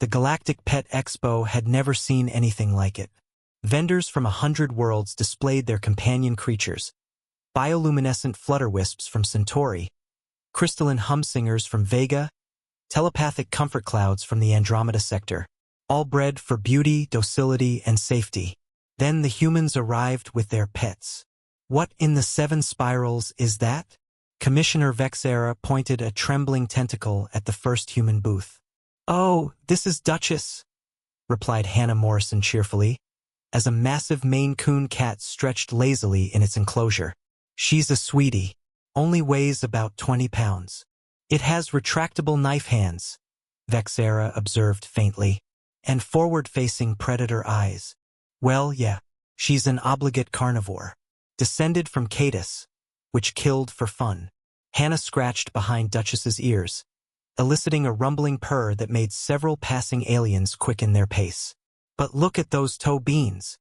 The Galactic Pet Expo had never seen anything like it. Vendors from 100 worlds displayed their companion creatures, bioluminescent flutterwisps from Centauri, crystalline humsingers from Vega, telepathic comfort clouds from the Andromeda sector, all bred for beauty, docility, and safety. Then the humans arrived with their pets. What in the seven spirals is that? Commissioner Vexera pointed a trembling tentacle at the first human booth. Oh, this is Duchess, replied Hannah Morrison cheerfully, as a massive Maine Coon cat stretched lazily in its enclosure. She's a sweetie, only weighs about 20 pounds. It has retractable knife hands, Vexera observed faintly, and forward-facing predator eyes. Well, yeah, she's an obligate carnivore, descended from Cadus, which killed for fun. Hannah scratched behind Duchess's ears, eliciting a rumbling purr that made several passing aliens quicken their pace. But look at those toe beans.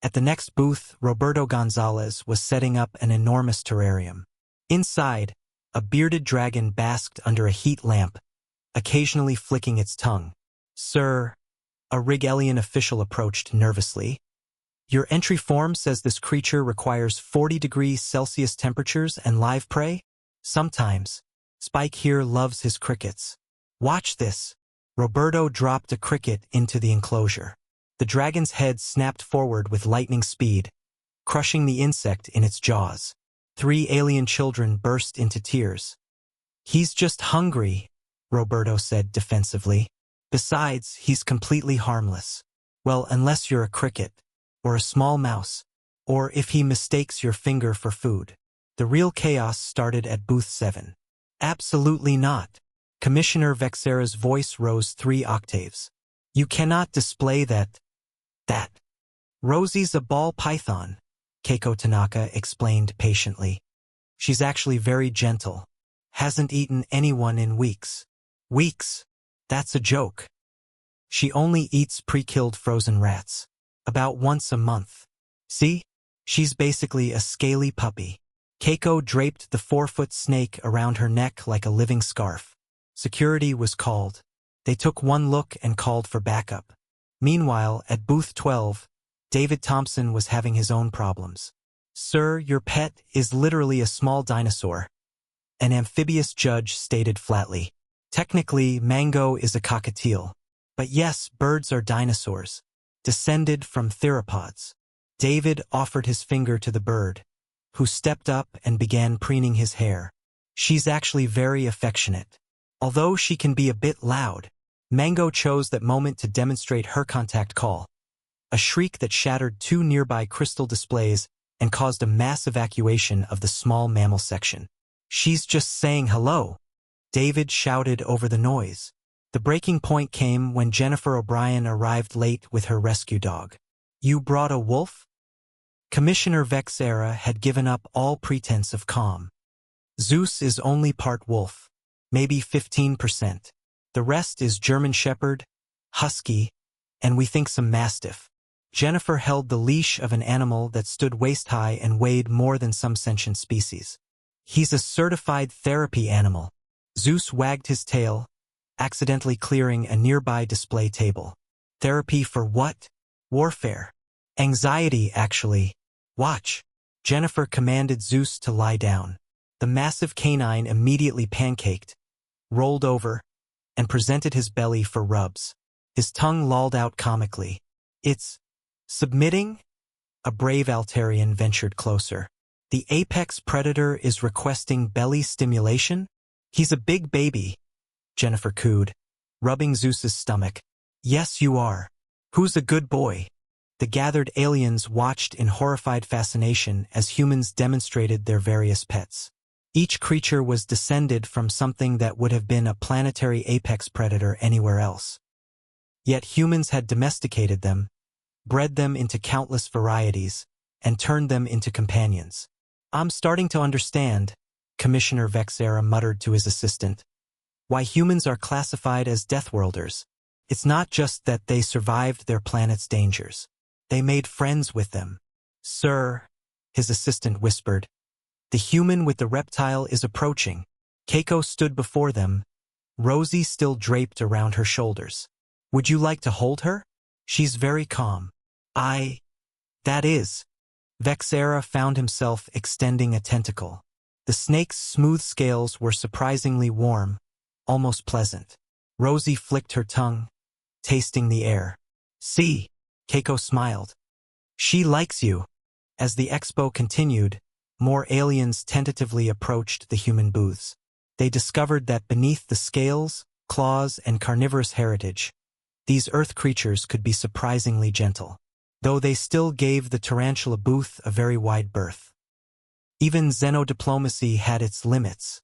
At the next booth, Roberto Gonzalez was setting up an enormous terrarium. Inside, a bearded dragon basked under a heat lamp, occasionally flicking its tongue. Sir, a Rigelian official approached nervously. Your entry form says this creature requires 40 degrees Celsius temperatures and live prey? Sometimes. Spike here loves his crickets. Watch this. Roberto dropped a cricket into the enclosure. The dragon's head snapped forward with lightning speed, crushing the insect in its jaws. 3 alien children burst into tears. He's just hungry, Roberto said defensively. Besides, he's completely harmless. Well, unless you're a cricket, or a small mouse, or if he mistakes your finger for food. The real chaos started at booth 7. Absolutely not. Commissioner Vexera's voice rose 3 octaves. You cannot display that. Rosie's a ball python, Keiko Tanaka explained patiently. She's actually very gentle. Hasn't eaten anyone in weeks. Weeks? That's a joke. She only eats pre-killed frozen rats. About once a month. See? She's basically a scaly puppy. Keiko draped the 4-foot snake around her neck like a living scarf. Security was called. They took one look and called for backup. Meanwhile, at booth 12, David Thompson was having his own problems. Sir, your pet is literally a small dinosaur. An amphibious judge stated flatly. Technically, Mango is a cockatiel. But yes, birds are dinosaurs, descended from theropods. David offered his finger to the bird, who stepped up and began preening his hair. She's actually very affectionate. Although she can be a bit loud, Mango chose that moment to demonstrate her contact call, a shriek that shattered 2 nearby crystal displays and caused a mass evacuation of the small mammal section. She's just saying hello, David shouted over the noise. The breaking point came when Jennifer O'Brien arrived late with her rescue dog. You brought a wolf? Commissioner Vexera had given up all pretense of calm. Zeus is only part wolf, maybe 15%. The rest is German Shepherd, Husky, and we think some Mastiff. Jennifer held the leash of an animal that stood waist-high and weighed more than some sentient species. He's a certified therapy animal. Zeus wagged his tail, accidentally clearing a nearby display table. Therapy for what? Warfare. Anxiety, actually. Watch. Jennifer commanded Zeus to lie down. The massive canine immediately pancaked, rolled over, and presented his belly for rubs. His tongue lolled out comically. It's submitting? A brave Altarian ventured closer. The apex predator is requesting belly stimulation? He's a big baby, Jennifer cooed, rubbing Zeus's stomach. Yes, you are. Who's a good boy? The gathered aliens watched in horrified fascination as humans demonstrated their various pets. Each creature was descended from something that would have been a planetary apex predator anywhere else. Yet humans had domesticated them, bred them into countless varieties, and turned them into companions. I'm starting to understand, Commissioner Vexera muttered to his assistant, why humans are classified as Deathworlders. It's not just that they survived their planet's dangers. They made friends with them. Sir, his assistant whispered, the human with the reptile is approaching. Keiko stood before them, Rosie still draped around her shoulders. Would you like to hold her? She's very calm. That is. Vexera found himself extending a tentacle. The snake's smooth scales were surprisingly warm, almost pleasant. Rosie flicked her tongue, tasting the air. See, Keiko smiled. She likes you. As the expo continued, more aliens tentatively approached the human booths. They discovered that beneath the scales, claws, and carnivorous heritage, these earth creatures could be surprisingly gentle, though they still gave the tarantula booth a very wide berth. Even xenodiplomacy had its limits.